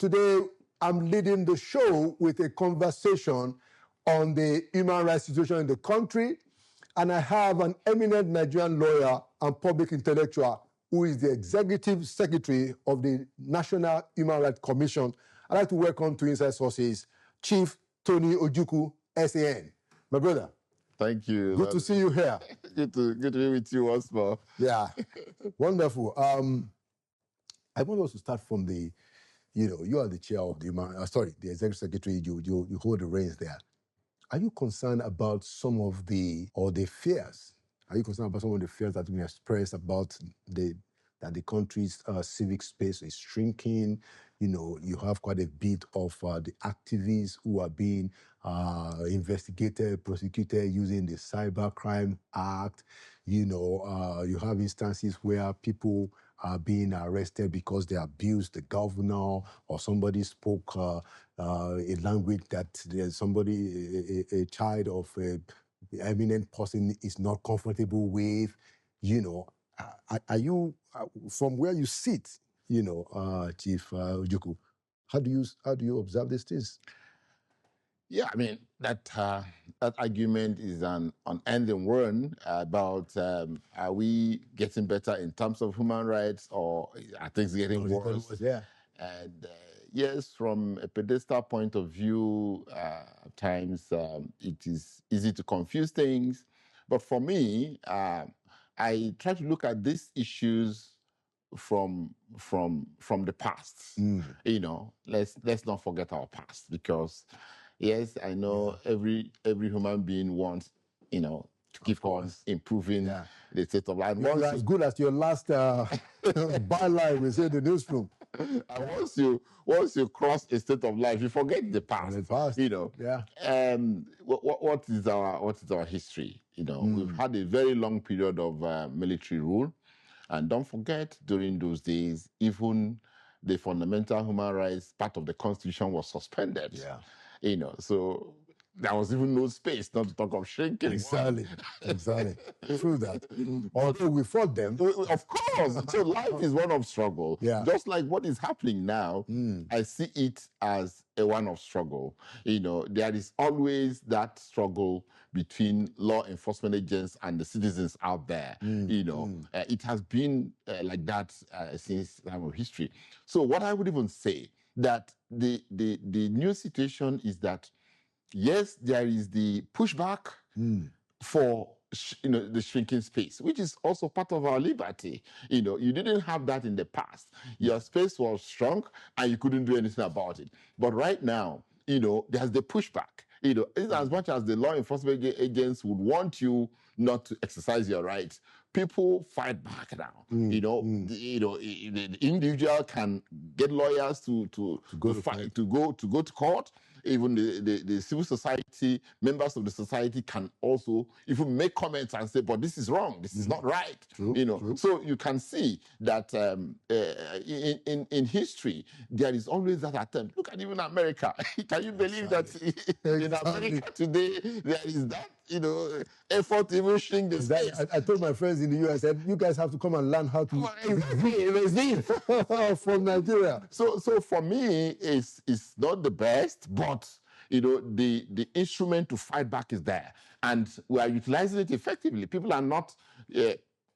Today, I'm leading the show with a conversation on the human rights situation in the country, and I have an eminent Nigerian lawyer and public intellectual who is the executive secretary of the National Human Rights Commission. I'd like to welcome to Inside Sources, Chief Tony Ojukwu, SAN. My brother. Thank you. Good to see you here. Good to be with you once more. Yeah, wonderful. I want us to start from the, you are the chair of the the executive secretary. You hold the reins there. Are you concerned about some of the fears? Are you concerned about some of the fears that have been expressed about that the country's civic space is shrinking? You have quite a bit of the activists who are being investigated, prosecuted using the Cybercrime Act. You have instances where people are being arrested because they abused the governor, or somebody spoke a language that a child of an eminent person is not comfortable with. Are you, from where you sit, Chief Ojukwu, how do you observe these things? Yeah, I mean, that argument is an unending one about are we getting better in terms of human rights, or are things getting worse? Yeah. And yes, from a pedestal point of view, at times it is easy to confuse things. But for me, I try to look at these issues from the past. Let's not forget our past, because yes, I know every human being wants to keep on improving the state of life. You're as good as your last byline we say in the newsroom. And once you cross a state of life, you forget the past. Yeah. What is our history? We've had a very long period of military rule, and don't forget, during those days, even the fundamental human rights part of the Constitution was suspended. Yeah. So there was even no space not to talk of shrinking. Exactly. True that. Although we fought them. Of course. So life is one of struggle. Yeah. Just like what is happening now, I see it as a one of struggle. There is always that struggle between law enforcement agents and the citizens out there. It has been like that since time of history. So what I would even say, that the new situation is that, yes, there is the pushback for the shrinking space, which is also part of our liberty. You didn't have that in the past. Your space was shrunk and you couldn't do anything about it. But right now, there's the pushback. As much as the law enforcement agents would want you not to exercise your rights, people fight back now. The individual can get lawyers to go to court. Even the civil society, members of the society can also even make comments and say, but this is wrong, this is not right. True. So you can see that in history, there is always that attempt. Look at even America. Can you believe that in America today, there is that effort to even shrink the space? I told my friends in the US, I said, you guys have to come and learn how to from Nigeria. So for me, it's not the best, but the instrument to fight back is there, and we are utilizing it effectively. People are not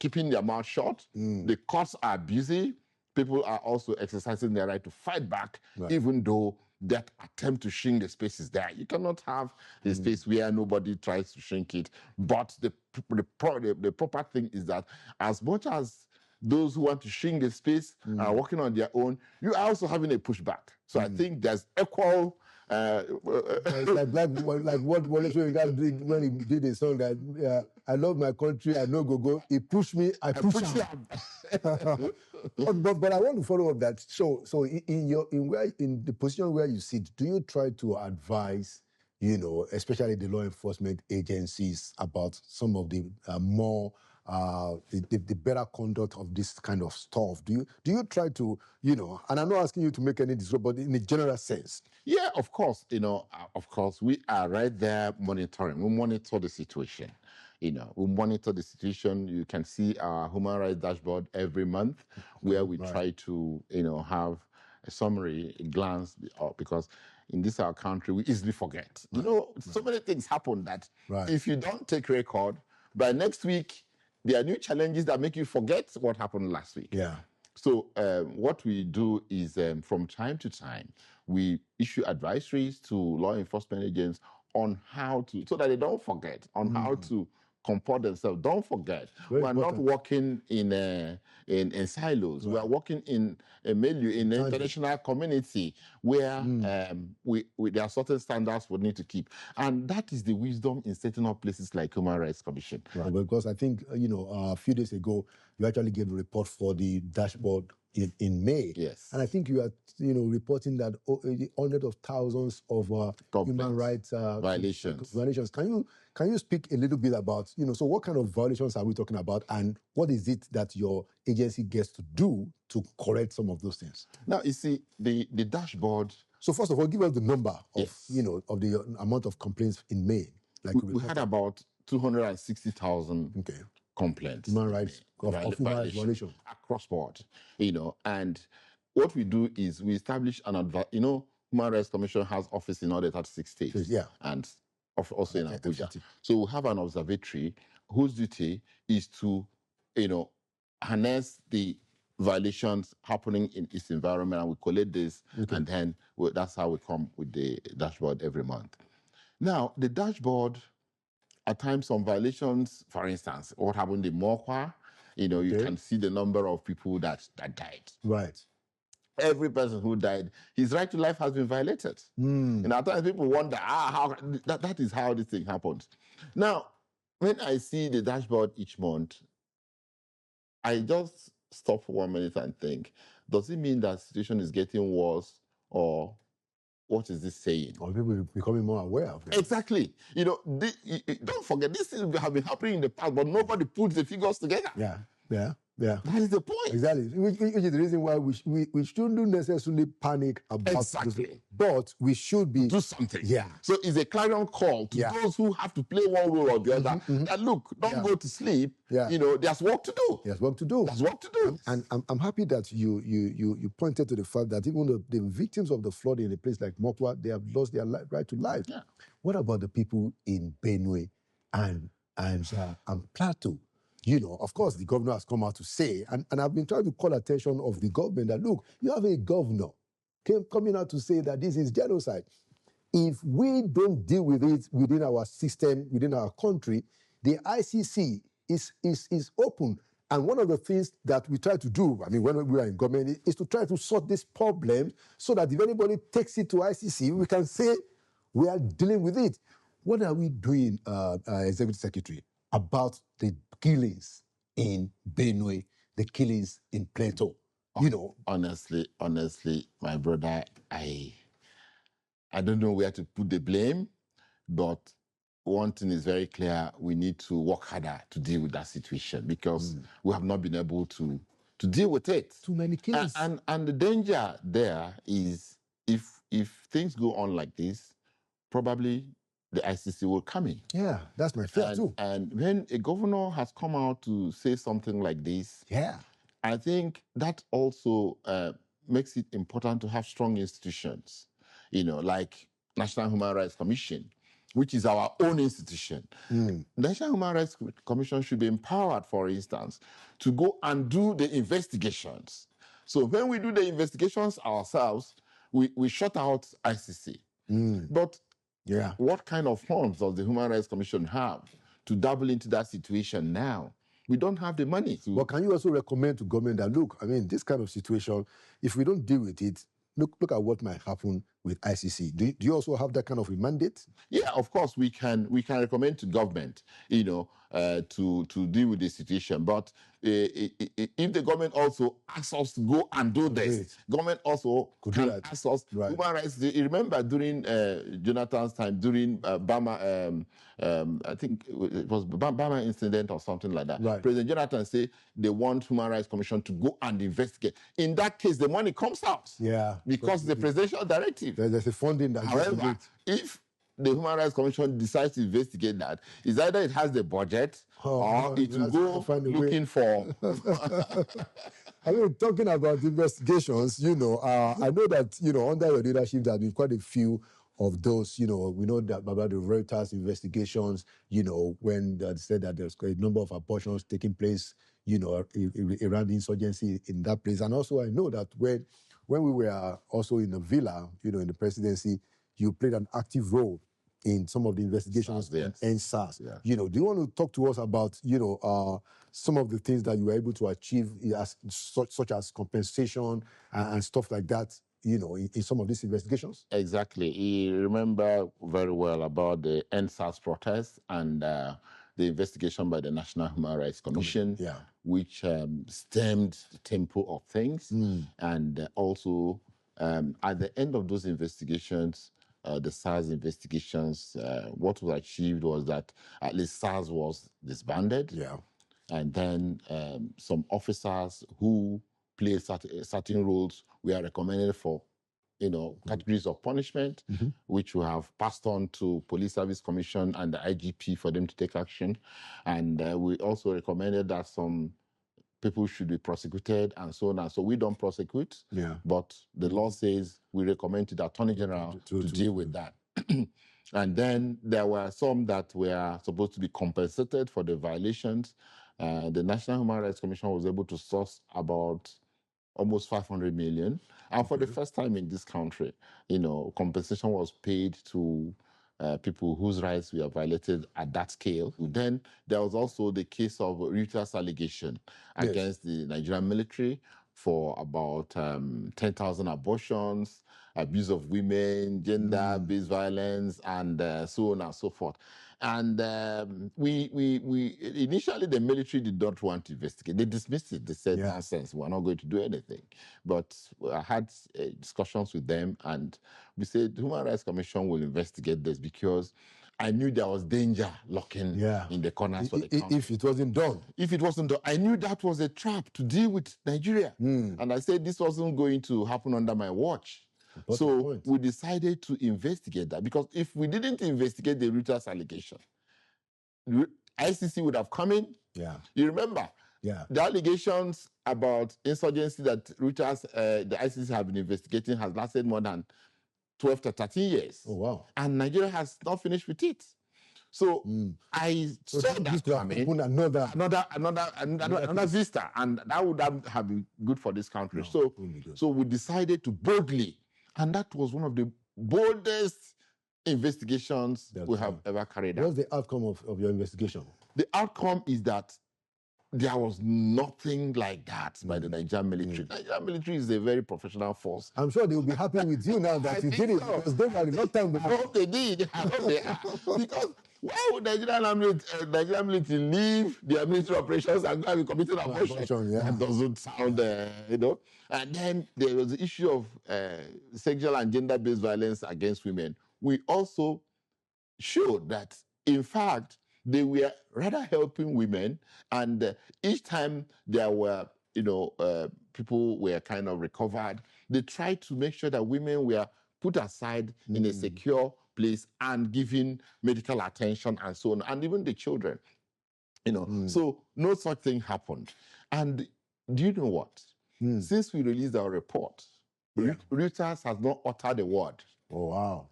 keeping their mouth shut. The courts are busy. People are also exercising their right to fight back, even though that attempt to shrink the space is there. You cannot have a space where nobody tries to shrink it. But the proper thing is that as much as those who want to shrink the space are working on their own, you are also having a pushback. So I think there's equal. like what Wole Soyinka did when he did a song that I love my country, I know go. He pushed me, I push him. But I want to follow up that. So in the position where you sit, do you try to advise, especially the law enforcement agencies, about some of the more the better conduct of this kind of stuff? Do you try to, and I'm not asking you to make any decision, but in a general sense? Yeah, of course. Of course, we are right there monitoring. We monitor the situation. We monitor the situation. You can see our human rights dashboard every month, where we try to, have summary, a glance, because in this our country, we easily forget. You know, so many things happen that if you don't take record, by next week, there are new challenges that make you forget what happened last week. Yeah. So what we do is from time to time, we issue advisories to law enforcement agents on how to, so that they don't forget, on how to comport themselves. Don't forget, we are not working in silos. We are working in a milieu, in the international community where there are certain standards we need to keep. And that is the wisdom in setting up places like Human Rights Commission. Right, because I think, a few days ago, you actually gave a report for the dashboard in May. Yes. And I think you are, reporting that hundreds of thousands of human rights violations. Can you speak a little bit about, so what kind of violations are we talking about, and what is it that your agency gets to do to correct some of those things? Now, you see, the dashboard. So first of all, give us the number of, of the amount of complaints in May. Like we had about 260,000 complaints. Human rights violations across board, and what we do is we establish Human Rights Commission has office in all the 36 states, and also in Abuja. So we have an observatory whose duty is to, harness the violations happening in its environment, and we collate this, and then that's how we come with the dashboard every month. Now, the dashboard, at times, some violations, for instance, what happened in Mokwa, you can see the number of people that died. Right. Every person who died, his right to life has been violated. And at times people wonder, how that is how this thing happens. Now, when I see the dashboard each month, I just stop for 1 minute and think, does it mean that the situation is getting worse, or what is this saying? Or people are becoming more aware of it. Exactly. Don't forget, these things have been happening in the past, but nobody puts the figures together. Yeah. That is the point. Exactly. Which is the reason why we shouldn't necessarily panic about exactly. But we should do something. Yeah. So it's a clarion call to those who have to play one role or the other. That look, don't go to sleep. Yeah. There's work to do. There's work to do. There's work to do. And I'm happy that you pointed to the fact that even the victims of the flood in a place like Mokwa, they have lost their right to life. Yeah. What about the people in Benue and Plateau? Of course, the governor has come out to say, and I've been trying to call attention of the government that, look, you have a governor coming out to say that this is genocide. If we don't deal with it within our system, within our country, the ICC is open. And one of the things that we try to do, when we are in government, is to try to sort this problem so that if anybody takes it to ICC, we can say we are dealing with it. What are we doing, Executive Secretary, about the killings in Benue, the killings in Plateau? Honestly, my brother, I don't know where to put the blame, but one thing is very clear: we need to work harder to deal with that situation, because we have not been able to deal with it. Too many killings. And the danger there is, if things go on like this, probably the ICC will come in. Yeah, that's my fear too. And when a governor has come out to say something like this, I think that also makes it important to have strong institutions, like National Human Rights Commission, which is our own institution. National Human Rights Commission should be empowered, for instance, to go and do the investigations. So when we do the investigations ourselves, we shut out ICC. But what kind of funds does the Human Rights Commission have to dabble into that situation now? We don't have the money. But can you also recommend to government that, look, this kind of situation, if we don't deal with it, look at what might happen with ICC. Do you also have that kind of a mandate? Yeah, of course, we can recommend to government, to deal with the situation. But if the government also asks us to go and do this, government also can ask us. Human rights. You remember during Jonathan's time, during Bama, I think it was Bama incident or something like that. President Jonathan said they want Human Rights Commission to go and investigate. In that case, the money comes out. Yeah. Because the presidential directive. There's a funding that. However, if the Human Rights Commission decides to investigate that, is either it has the budget or it will go looking for. I mean, talking about investigations, I know that, under your leadership, there have been quite a few of those, we know that about the Reuters investigations, when they said that there's a number of abortions taking place, around the insurgency in that place. And also, I know that when we were also in the villa, in the presidency, you played an active role in some of the investigations yes. and SARS. Yeah. Do you want to talk to us about, some of the things that you were able to achieve, such as compensation and stuff like that, in some of these investigations? Exactly. You remember very well about the NSAS protest and the investigation by the National Human Rights Commission, which stemmed the tempo of things. And also, at the end of those investigations, the SARS investigations, what was achieved was that at least SARS was disbanded. Yeah. And then some officers who played certain roles were recommended for, categories of punishment, which we have passed on to Police Service Commission and the IGP for them to take action. And we also recommended that some people should be prosecuted and so on. And so we don't prosecute, but the law says we recommend to the Attorney General to deal with that. And then there were some that were supposed to be compensated for the violations. The National Human Rights Commission was able to source about almost 500 million. And for the first time in this country, compensation was paid to people whose rights were violated at that scale. Then there was also the case of Reuters allegation against the Nigerian military for about 10,000 abortions, abuse of women, gender-based violence, and so on and so forth. And we initially, the military did not want to investigate. They dismissed it. They said, nonsense, we're not going to do anything. But I had discussions with them, and we said the Human Rights Commission will investigate this because I knew there was danger lurking in the corners of the country. If it wasn't done. If it wasn't done, I knew that was a trap to deal with Nigeria. And I said this wasn't going to happen under my watch. So we decided to investigate that, because if we didn't investigate the Reuters allegation, ICC would have come in. You remember? The allegations about insurgency that Reuters, the ICC have been investigating, has lasted more than 12 to 13 years. Oh, wow. And Nigeria has not finished with it. So I saw that coming. Another vista, and that would have been good for this country. So we decided to boldly, and that was one of the boldest investigations we have ever carried out. What's the outcome of your investigation? The outcome is that there was nothing like that by the Nigerian military. The Nigerian military is a very professional force. I'm sure they will be happy with you now that you did it, because they had enough time. I hope they did. I hope they are. Because why would Nigerian military leave their military operations and go and be committing abortion? That doesn't sound, And then there was the issue of sexual and gender-based violence against women. We also showed that, in fact, they were rather helping women, and each time there were, people were kind of recovered, they tried to make sure that women were put aside in a secure place and given medical attention and so on, and even the children, So no such thing happened. And do you know what? Since we released our report, Reuters has not uttered a word. Oh, wow.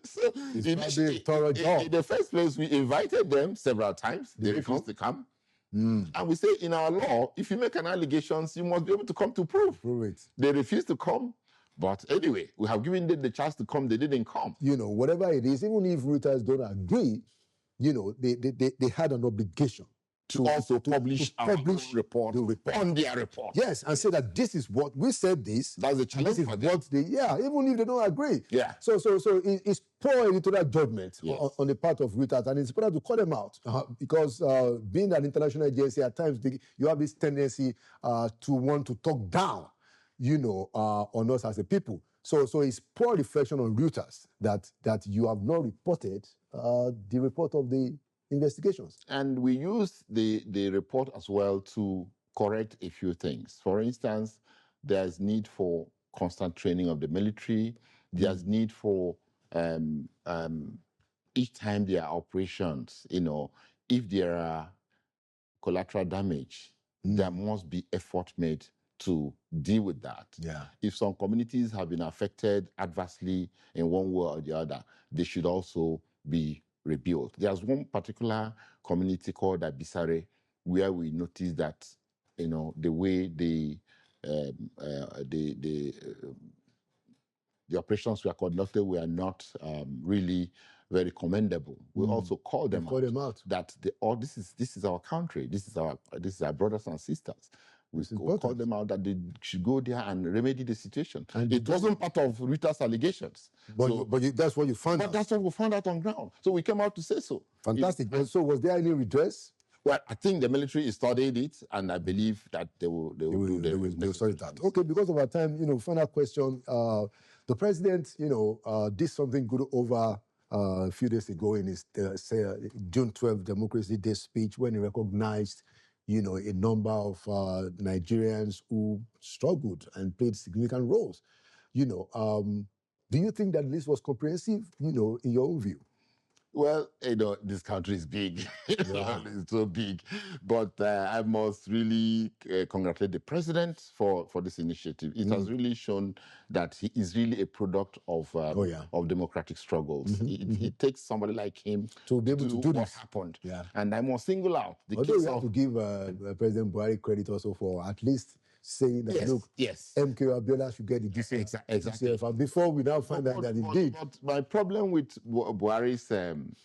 So in the first place, we invited them several times. They refused to come. And we say, in our law, if you make an allegation, you must be able to come to prove it. They refused to come. But anyway, we have given them the chance to come. They didn't come. Whatever it is, even if Reuters don't agree, they had an obligation to also publish our report on their report. Yes, and say that this is what we said. That's a challenge for them. Even if they don't agree. So it's poor editorial judgment on the part of Reuters, and it's important to call them out because being an international agency, at times you have this tendency to want to talk down, on us as a people. So it's poor reflection on Reuters that you have not reported the report of the investigations. And we used the report as well to correct a few things. For instance, there's need for constant training of the military. There's need for each time there are operations, if there are collateral damage, there must be effort made to deal with that. Yeah. If some communities have been affected adversely in one way or the other, they should also be rebuilt. There's one particular community called Abisare where we noticed that, you know, the way the operations were conducted were not really very commendable. We also called them out. That this is our country. This is our brothers and sisters. We called them out that they should go there and remedy the situation. And it wasn't part of Rita's allegations. But that's what you found out. But that's what we found out on ground. So we came out to say so. Fantastic. So was there any redress? Well, I think the military studied it, and I believe that they will study that. Okay, because of our time, you know, final question. The president, you know, did something good over a few days ago in his June 12th Democracy Day speech when he recognized, you know, a number of Nigerians who struggled and played significant roles. You know, do you think that this was comprehensive, you know, in your own view? Well, you know, this country is big. It's so big. But I must really congratulate the president for this initiative. It has really shown that he is really a product of democratic struggles. It takes somebody like him to be able to do what this. Happened. Yeah. And I must single out the Although case we have to give President Buhari credit also for at least saying that, look, MK Abiola should get the DCF. Exactly. Before we now find out that he did. But my problem with Buhari's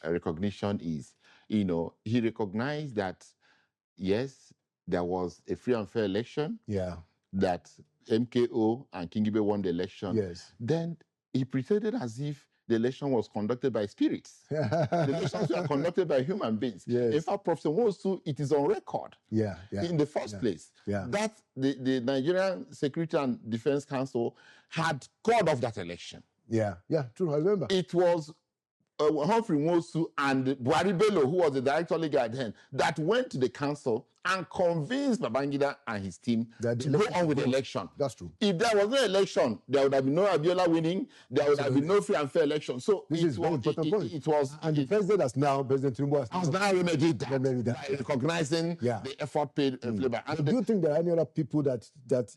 recognition is, you know, he recognized that, yes, there was a free and fair election. Yeah. That MKO and Kingibe won the election. Yes. Then he pretended as if the election was conducted by spirits. The elections were conducted by human beings. Yes. In fact, Professor Nwosu, it is on record. In the first place, that the Nigerian Security and Defense Council had called off that election. Yeah, true, I remember. It was Humphrey Nwosu and Buhari Bello, who was the director legal then, that went to the council and convinced Babangida and his team to go on with the election. That's true. If there was no election, there would have been no Abiola winning, there would have been no free and fair election. So this is very important point. The president has now, President Tinubu has now remedied that by recognizing the effort paid. And do you think there are any other people that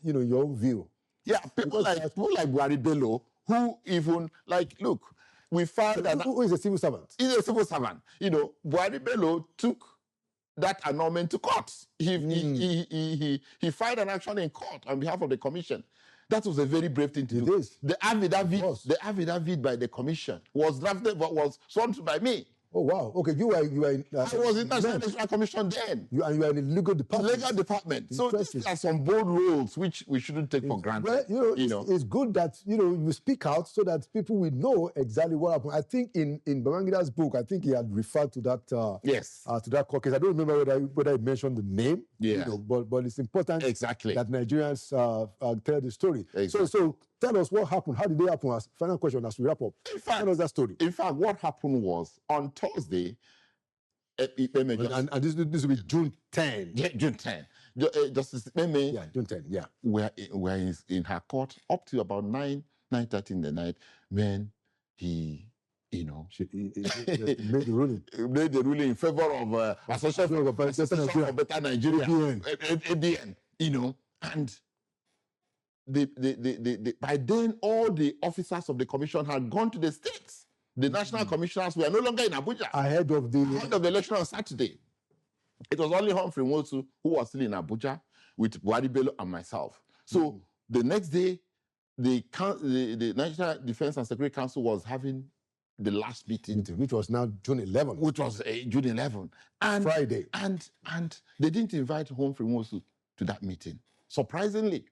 you know, your own view? Yeah, people like Buhari Bello, who even, like, look, we found that... Who is a civil servant? He's a civil servant. You know, Buhari Bello took that annulment to court. He filed an action in court on behalf of the commission. That was a very brave thing to do. The affidavit by the commission was drafted, but was sworn to by me. Oh, wow. Okay, you were in... I was in the National Commission then. You are in the legal department. Legal department. So these are some bold roles which we shouldn't take for granted. Well, you know, it's good that, you know, you speak out so that people will know exactly what happened. I think in Babangida's book, I think he had referred to that to that court case. I don't remember whether he mentioned the name. Yeah. You know, but it's important that Nigerians tell the story. Exactly. So tell us what happened. How did they happen? As final question as we wrap up. Tell us that story. In fact, what happened was on Thursday, and this will be June 10. Yeah, June 10. Justice Meme. Yeah, June 10. Yeah. We're in her court up to about 9:30 in the night when he, you know, made the ruling. Made the ruling in favor of Association of Better Nigeria, ABN, you know, and by then all the officers of the commission had gone to the states. The national commissioners were no longer in Abuja. Ahead of the election on Saturday. It was only Humphrey Nwosu who was still in Abuja with Buhari Bello and myself. So the next day, the National Defense and Security Council was having the last meeting, which was now June 11. Which was June 11. And Friday. And they didn't invite Humphrey Nwosu to that meeting. Surprisingly,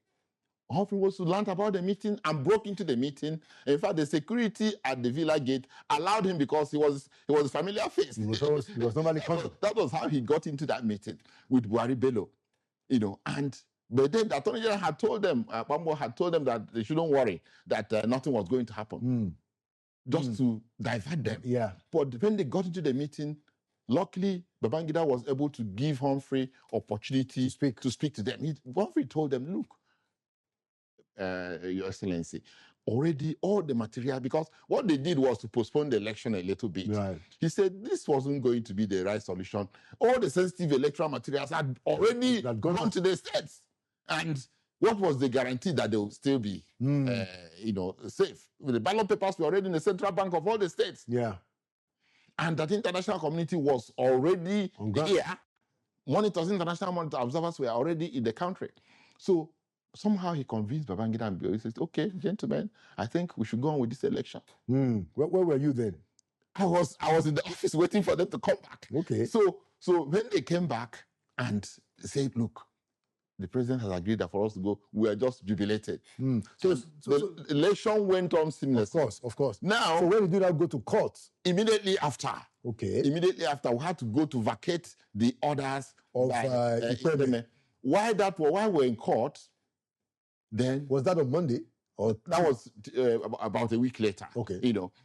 Humphrey Nwosu learned about the meeting and broke into the meeting. In fact, the security at the Villa Gate allowed him because he was a familiar face. He was normally coming. That was how he got into that meeting with Buhari Bello, you know. But then the Attorney General had told them, Bambo had told them that they shouldn't worry, that nothing was going to happen, just to divert them. Yeah. But when they got into the meeting, luckily, Babangida was able to give Humphrey opportunity to speak to them. Humphrey told them, look, Your Excellency, already all the material, because what they did was to postpone the election a little bit. Right. He said this wasn't going to be the right solution. All the sensitive electoral materials had already gone to the states. And what was the guarantee that they would still be, safe? The ballot papers were already in the central bank of all the states. Yeah. And that international community was already here. Monitors, international monitor observers were already in the country. So somehow he convinced Babangida and Bio. He says, okay, gentlemen, I think we should go on with this election. Where were you then? I was in the office waiting for them to come back. Okay. So when they came back and said, look, the president has agreed that for us to go, we are just jubilated. So the election went on seamlessly. Of course. Now, so when did you now go to court? Immediately after. Okay. Immediately after, we had to go to vacate the orders of While we're in court, then was that on Monday? Or that was about a week later. Okay.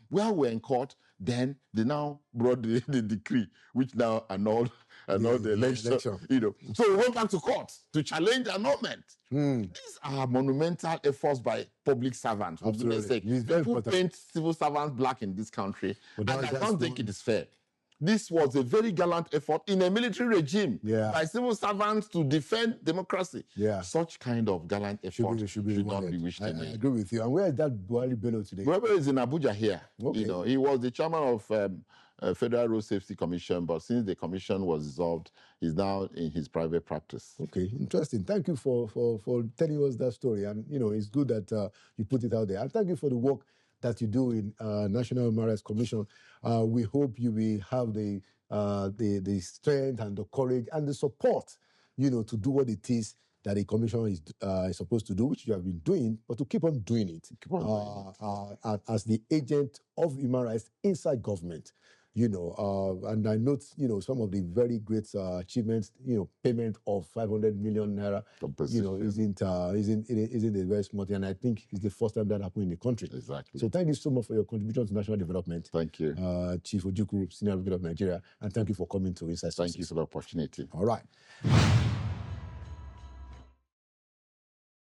While we're in court, then they now brought the decree, which now annulled the election. So we went back to court to challenge the annulment. These are monumental efforts by public servants. For goodness sake, people paint civil servants black in this country, and I don't think it is fair. This was a very gallant effort in a military regime by civil servants to defend democracy. Yeah. Such kind of gallant effort should not be wished away. I agree with you. And where is that Buhari Benue today? Buhari is in Abuja here. Okay. He was the chairman of Federal Road Safety Commission, but since the commission was dissolved, he's now in his private practice. Okay, interesting. Thank you for telling us that story. And, it's good that you put it out there. And thank you for the work that you do in National Human Rights Commission. We hope you will have the strength and the courage and the support, to do what it is that a commission is supposed to do, which you have been doing, but to keep on doing it. As the agent of human rights inside government. And I note, some of the very great achievements, payment of 500 million naira, isn't a very small thing. And I think it's the first time that happened in the country. Exactly. So thank you so much for your contribution to national development. Thank you. Chief Ojukwu, Senior Advocate of Nigeria. And thank you for coming to Inside Sources. Thank you for the opportunity. All right.